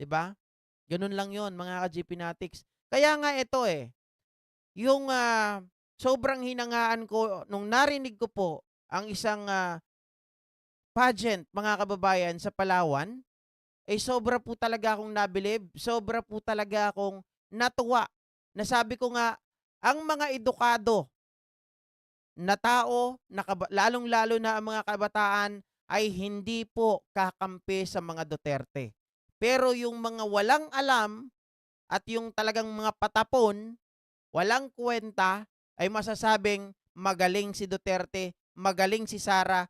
'Di ba? Ganun lang 'yon mga ka-GP Natics. Kaya nga ito yung sobrang hinangaan ko nung narinig ko po ang isang pageant mga kababayan sa Palawan, eh sobra po talaga akong nabilib, sobra po talaga akong natuwa. Nasabi ko nga, ang mga edukado na tao, lalong-lalo na ang mga kabataan ay hindi po kakampi sa mga Duterte. Pero yung mga walang alam at yung talagang mga patapon, walang kwenta, ay masasabing magaling si Duterte, magaling si Sara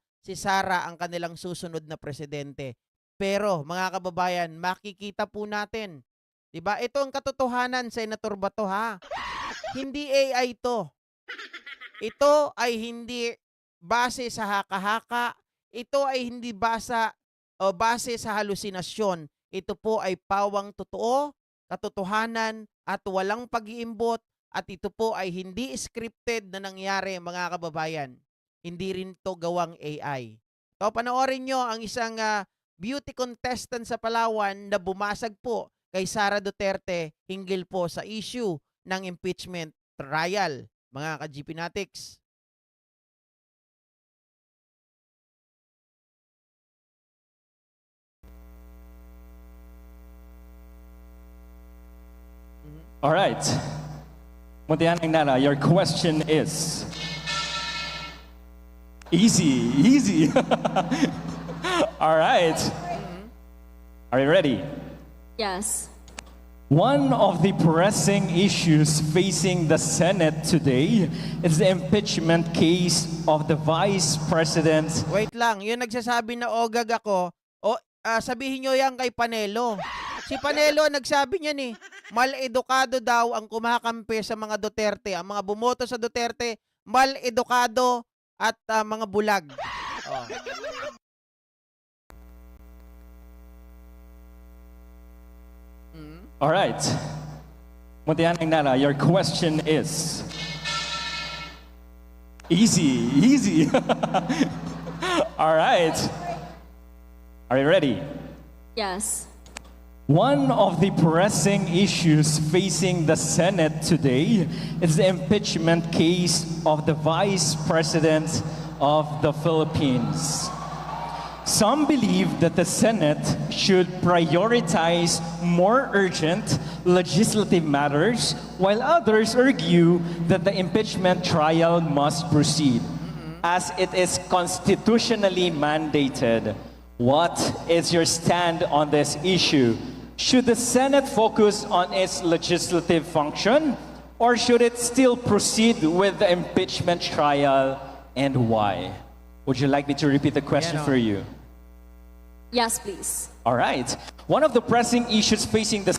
ang kanilang susunod na presidente. Pero mga kababayan, makikita po natin, 'di ba? Ito ang katotohanan, Senator Bato ha. Hindi AI 'to. Ito ay hindi base sa haka-haka, ito ay hindi base sa halusinasyon. Ito po ay pawang totoo, katotohanan at walang pag-iimbot at ito po ay hindi scripted na nangyari mga kababayan. Hindi rin to gawang AI. So panoorin nyo ang isang beauty contestant sa Palawan na bumasag po kay Sara Duterte hinggil po sa issue ng impeachment trial mga ka-GP Natics. All right. Muntianang Nara, your question is easy. All right. Are you ready? Yes. One of the pressing issues facing the Senate today is the impeachment case of the Vice President. Wait lang, yung nagsasabi na ogag ako, sabihin nyo yan kay Panelo. Si Panelo nagsabi niyan mal-edukado daw ang kumakampi sa mga Duterte. Ang mga bumoto sa Duterte, mal-edukado at mga bulag. Oh. All right. Muntianang Nara, your question is easy. All right. Are you ready? Yes. One of the pressing issues facing the Senate today is the impeachment case of the Vice President of the Philippines. Some believe that the Senate should prioritize more urgent legislative matters, while others argue that the impeachment trial must proceed, as it is constitutionally mandated. What is your stand on this issue? Should the Senate focus on its legislative function, or should it still proceed with the impeachment trial, and why? Would you like me to repeat the question for you? Yes, please. All right. One of the pressing issues facing the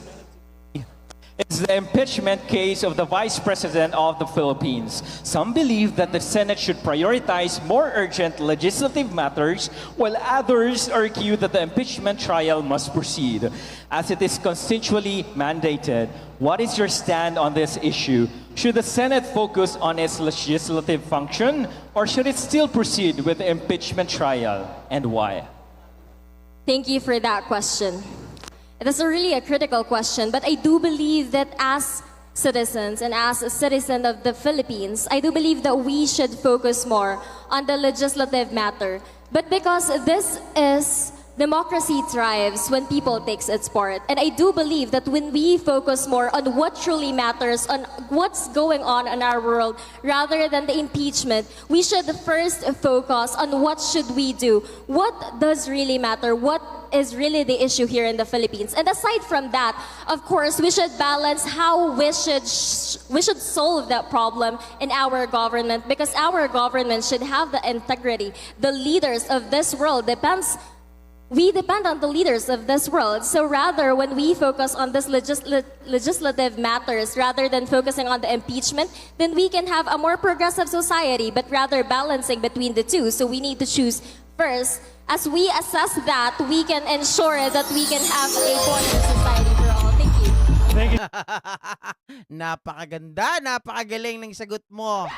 is the impeachment case of the Vice President of the Philippines. Some believe that the Senate should prioritize more urgent legislative matters, while others argue that the impeachment trial must proceed, as it is constitutionally mandated. What is your stand on this issue? Should the Senate focus on its legislative function, or should it still proceed with the impeachment trial, and why? Thank you for that question. It is really a critical question, but I do believe that as citizens and as a citizen of the Philippines, I do believe that we should focus more on the legislative matter. But because this is democracy thrives when people takes its part. And I do believe that when we focus more on what truly matters, on what's going on in our world, rather than the impeachment, we should first focus on what should we do. What does really matter? What is really the issue here in the Philippines? And aside from that, of course, we should balance how we should solve that problem in our government, because our government should have the integrity. The leaders of this world we depend on the leaders of this world. So rather, when we focus on this legislative matters, rather than focusing on the impeachment, then we can have a more progressive society, but rather balancing between the two. So we need to choose first. As we assess that, we can ensure that we can have a border society for all. Thank you. Thank you. Napakaganda, napakagaling ng sagot mo.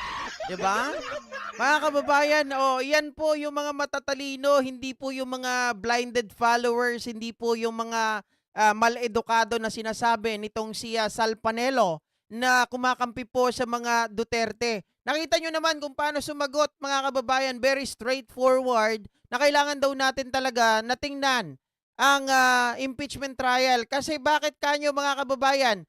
'Di ba? Mga kababayan, yan po yung mga matatalino, hindi po yung mga blinded followers, hindi po yung mga maledukado na sinasabi nitong si Sal Panelo na kumakampi po sa mga Duterte. Nakita nyo naman kung paano sumagot, mga kababayan, very straightforward, na kailangan daw natin talaga na tingnan ang impeachment trial. Kasi bakit kanyo, mga kababayan?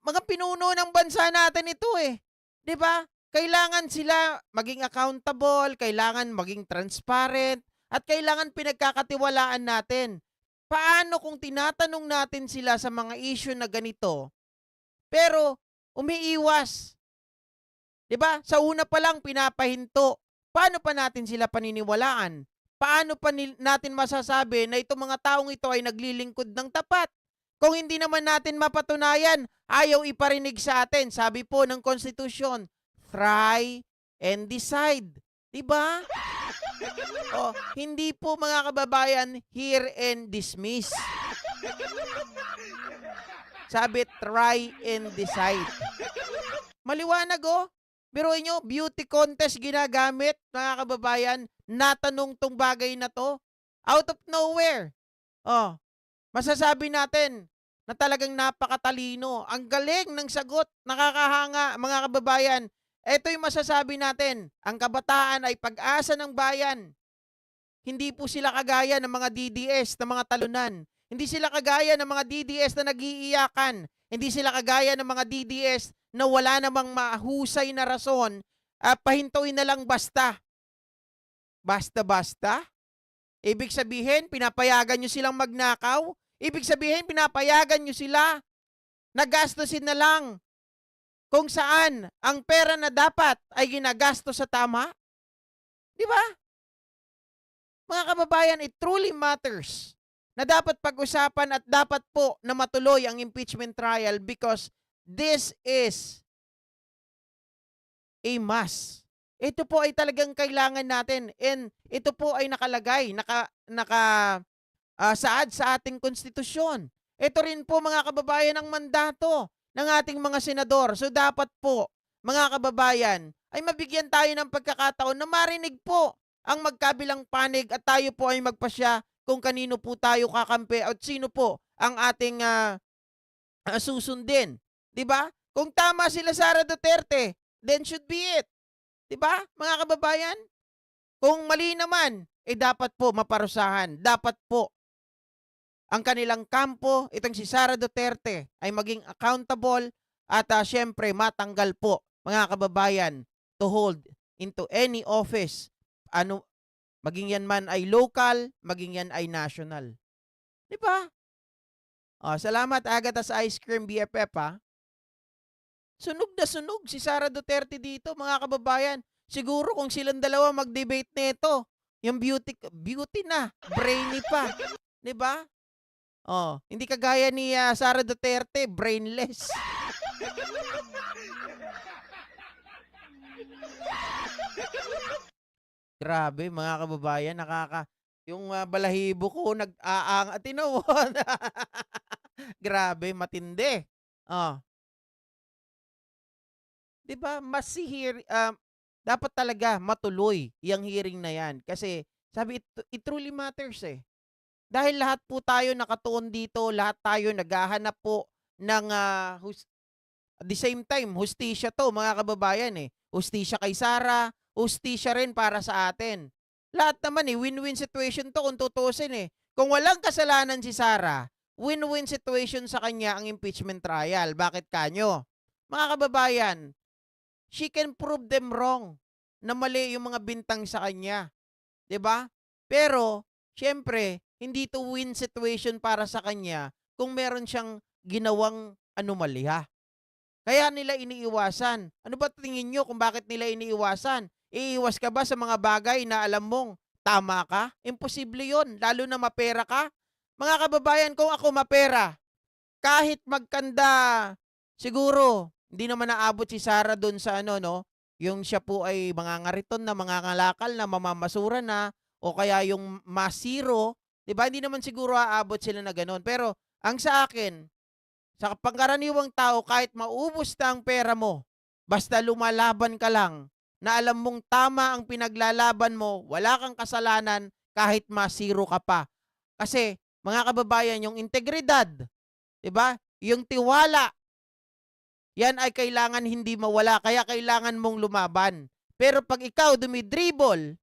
Mga pinuno ng bansa natin ito eh. 'Di ba? Kailangan sila maging accountable, kailangan maging transparent, at kailangan pinagkakatiwalaan natin. Paano kung tinatanong natin sila sa mga issue na ganito, pero umiiwas? 'Di ba? Sa una pa lang pinapahinto. Paano pa natin sila paniniwalaan? Paano pa natin masasabi na itong mga taong ito ay naglilingkod ng tapat? Kung hindi naman natin mapatunayan, ayaw iparinig sa atin. Sabi po ng konstitusyon, try and decide. Diba? Hindi po, mga kababayan, hear and dismiss. Sabi, try and decide. Maliwanag Biruin nyo, beauty contest ginagamit, mga kababayan, natanong tong bagay na to. Out of nowhere. Masasabi natin na talagang napakatalino. Ang galing ng sagot, nakakahanga, mga kababayan. Ito yung masasabi natin, ang kabataan ay pag-asa ng bayan. Hindi po sila kagaya ng mga DDS na mga talunan. Hindi sila kagaya ng mga DDS na nag-iiyakan. Hindi sila kagaya ng mga DDS na wala namang mahusay na rason, pahintuin na lang basta. Basta-basta? Ibig sabihin, pinapayagan nyo silang magnakaw? Ibig sabihin, pinapayagan nyo sila na gastusin na lang kung saan ang pera na dapat ay ginagastos sa tama? Di ba? Mga kababayan, it truly matters na dapat pag-usapan at dapat po na matuloy ang impeachment trial because this is a must. Ito po ay talagang kailangan natin and ito po ay nakalagay, saad sa ating konstitusyon. Ito rin po, mga kababayan, ang mandato ng ating mga senador. So dapat po, mga kababayan, ay mabigyan tayo ng pagkakataon na marinig po ang magkabilang panig at tayo po ay magpasya kung kanino po tayo kakampi at sino po ang ating susundin. 'Di ba? Kung tama sila Sara Duterte, then should be it. 'Di ba? Mga kababayan, kung mali naman, dapat po maparusahan. Dapat po ang kanilang kampo, itong si Sara Duterte, ay maging accountable at syempre matanggal po, mga kababayan, to hold into any office. Maging yan man ay local, maging yan ay national. 'Di ba? Salamat Agatas Ice Cream BFF . Sunog na sunog si Sara Duterte dito, mga kababayan. Siguro kung silang dalawa mag-debate nito, yung beauty na, brainy pa. 'Di ba? Hindi kagaya ni Sara Duterte, brainless. Grabe, mga kababayan, yung balahibo ko nag-aang at Grabe, matindi. 'Di ba? Dapat talaga matuloy yung hearing na yan kasi sabi it truly matters Dahil lahat po tayo nakatuon dito, lahat tayo naghahanap po ng at the same time, hustisya to, mga kababayan Hustisya kay Sara, hustisya rin para sa atin. Lahat naman win-win situation to kung tutusin Kung walang kasalanan si Sara, win-win situation sa kanya ang impeachment trial. Bakit kanyo? Mga kababayan, she can prove them wrong na mali yung mga bintang sa kanya. 'Di ba? Pero, syempre, hindi to win situation para sa kanya kung meron siyang ginawang anomalya. Kaya nila iniiwasan. Ano ba tingin nyo kung bakit nila iniiwasan? Iiwas ka ba sa mga bagay na alam mong tama ka? Imposible yon, lalo na mapera ka. Mga kababayan, kung ako mapera, kahit magkanda, siguro, hindi naman naabot si Sara doon sa yung siya po ay mangangariton na, mangangalakal na, mamamasura na, o kaya yung masiro, 'di ba? Hindi naman siguro aabot sila na gano'n. Pero ang sa akin, sa pangkaraniwang tao, kahit maubos na ang pera mo, basta lumalaban ka lang, na alam mong tama ang pinaglalaban mo, wala kang kasalanan kahit masiro ka pa. Kasi mga kababayan, yung integridad, 'di ba? Yung tiwala, yan ay kailangan hindi mawala, kaya kailangan mong lumaban. Pero pag ikaw dumidribble,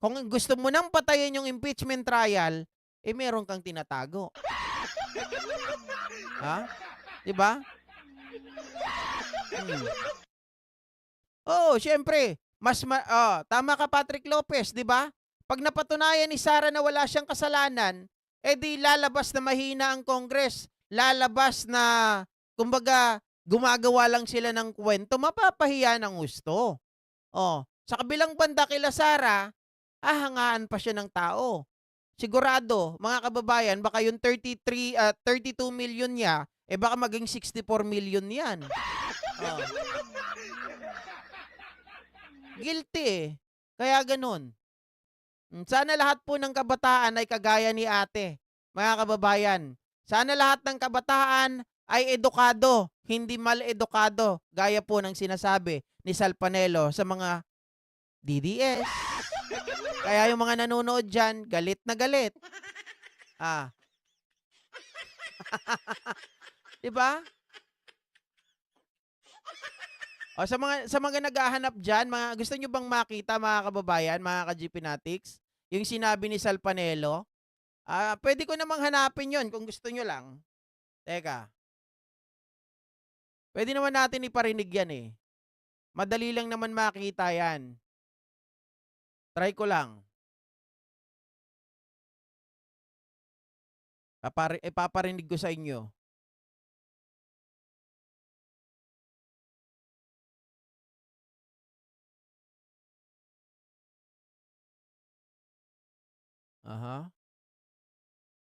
kung gusto mo nang patayin yung impeachment trial, eh meron kang tinatago. Ha? 'Di ba? Hmm. Oo, syempre, tama ka Patrick Lopez, 'di ba? Pag napatunayan ni Sara na wala siyang kasalanan, eh di lalabas na mahina ang Congress. Lalabas na, kumbaga, gumagawa lang sila ng kwento, mapapahiya ng gusto. Oh, sa kabilang banda kila Sara, hahangaan pa siya ng tao. Sigurado, mga kababayan, baka yung 32 million niya, eh baka maging 64 million yan. Oh. Guilty eh. Kaya ganun. Sana lahat po ng kabataan ay kagaya ni ate, mga kababayan. Sana lahat ng kabataan ay edukado, hindi mal-edukado, gaya po ng sinasabi ni Sal Panelo sa mga DDS. Kaya yung mga nanonood dyan, galit na galit. Ah. 'Di ba? O sa mga naghahanap diyan, gusto niyo bang makita mga kababayan, mga ka-GP Natics, yung sinabi ni Sal Panelo? Pwede ko namang hanapin 'yon kung gusto niyo lang. Teka. Pwede naman natin iparinig 'yan eh. Madali lang naman makita 'yan. Try ko lang. Ipaparinig ko sa inyo. Aha.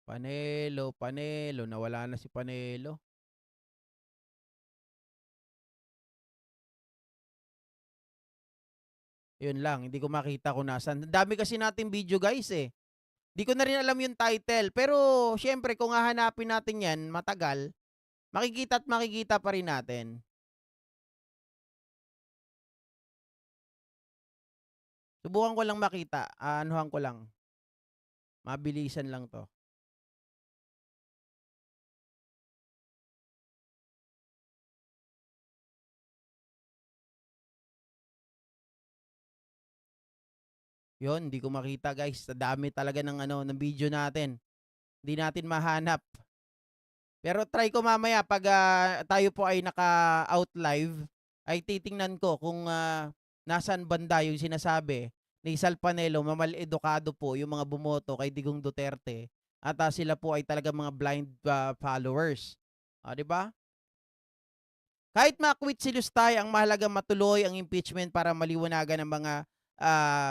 Panelo, nawala na si Panelo. Yun lang, hindi ko makita kung nasan. Ang dami kasi nating video guys eh. Di ko na rin alam yung title. Pero syempre kung hahanapin natin yan, matagal, makikita at makikita pa rin natin. Subukan ko lang makita. Anuhan ko lang. Mabilisan lang to. Yun, hindi ko makita guys. Sa dami talaga ng video natin. Hindi natin mahanap. Pero try ko mamaya pag tayo po ay naka-out live, ay titingnan ko kung nasaan banda yung sinasabi ni Sal Panelo, mamal-edukado po yung mga bumoto kay Digong Duterte at sila po ay talaga mga blind followers. 'Di ba? Kahit ma-quit si Lustay, ang mahalaga matuloy ang impeachment para maliwanagan ng mga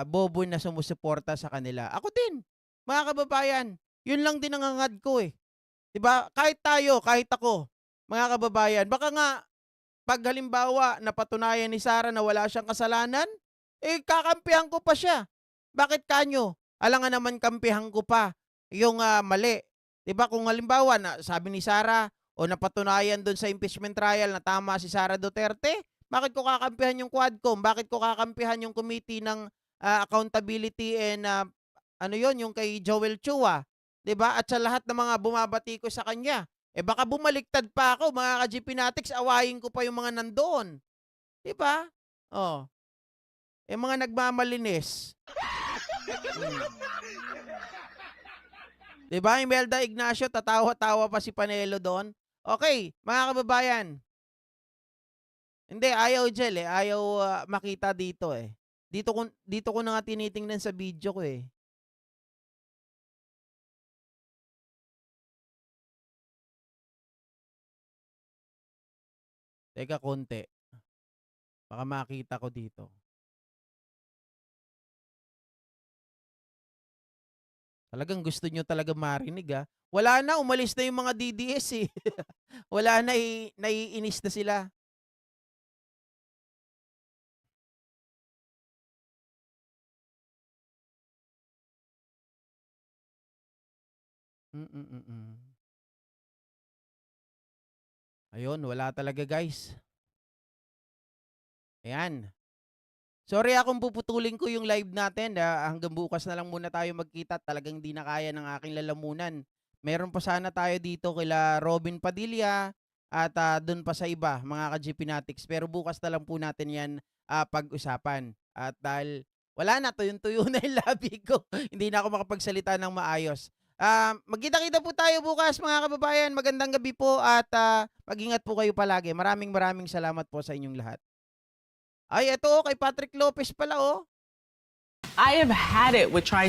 bobo na sumusuporta sa kanila. Ako din, mga kababayan, yun lang din ang hangad ko eh. 'Di ba? Kahit tayo, kahit ako, mga kababayan, baka nga pag halimbawa napatunayan ni Sara na wala siyang kasalanan, eh kakampihan ko pa siya. Bakit kanyo? Alangan naman kampihan ko pa yung mali. 'Di ba? Kung halimbawa na sabi ni Sara o napatunayan doon sa impeachment trial na tama si Sara Duterte, bakit ko kakampihan yung Quadcom? Bakit ko kakampihan yung committee ng accountability and ano yon, yung kay Joel Chua? 'Di ba? At sa lahat ng mga bumabati ko sa kanya. Eh baka bumaliktad pa ako, mga ka-GP Natics, awayin ko pa yung mga nandoon. 'Di ba? Oh. Eh mga nagmamalinis. Hmm. 'Di ba? Imelda Ignacio, tatawa-tawa pa si Panelo doon. Okay, mga kababayan. Hindi, ayaw Jel eh. Ayaw makita dito eh. Dito ko na nga tinitingnan sa video ko eh. Teka konti. Baka makita ko dito. Talagang gusto nyo talaga marinig Wala na, umalis na yung mga DDS eh. Wala na, naiinis na sila. Ayun, wala talaga guys. Ayan. Sorry kung puputulin ko yung live natin. Hanggang bukas na lang muna tayo magkita. Talagang di na kaya ng aking lalamunan. Meron pa sana tayo dito kila Robin Padilla at dun pa sa iba, mga ka-GPnatics. Pero bukas na lang po natin yan pag-usapan. At dahil wala na, tuyong-tuyo na yung labi ko. Hindi na ako makapagsalita ng maayos. Magkita-kita po tayo bukas mga kababayan. Magandang gabi po at mag-ingat po kayo palagi. Maraming salamat po sa inyong lahat. Ay, eto kay Patrick Lopez pala oh. I have had it with trying